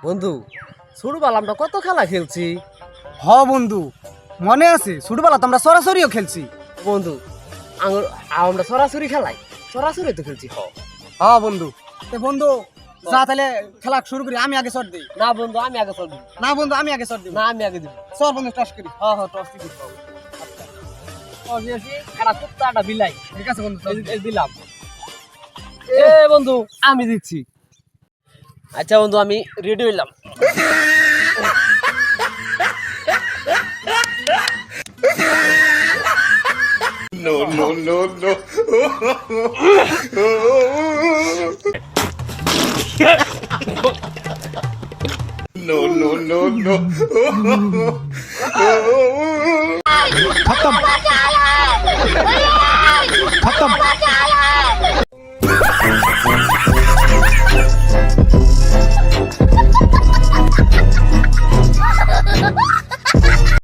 বন্ধু ছোটবেলা আমরা কত খেলা খেলছি। হ বন্ধু, মনে আছে ছোটবেলা তো আমরা সরাসরিও খেলছি। বন্ধু আমরা সরাসরি খেলাই, সরাসরি তো খেলছি। হ বন্ধু, তো বন্ধু যা তাহলে খেলা শুরু করি। আমি আগে শট দিই। না বন্ধু আমি আগে চল দিব। না বন্ধু, আমি আগে শট দিই। না আমি আগে দিব। চল বন্ধু টস করি। টস দিব। টস দিয়েছি, একটা কুত্তা একটা বিলাই। ঠিক আছে বন্ধু, এই দিলাম। এ বন্ধু আমি দিচ্ছি। আচ্ছা বন্ধু আমি রেডি হইলাম। No, no, no, no. No, no, no, no. খতম।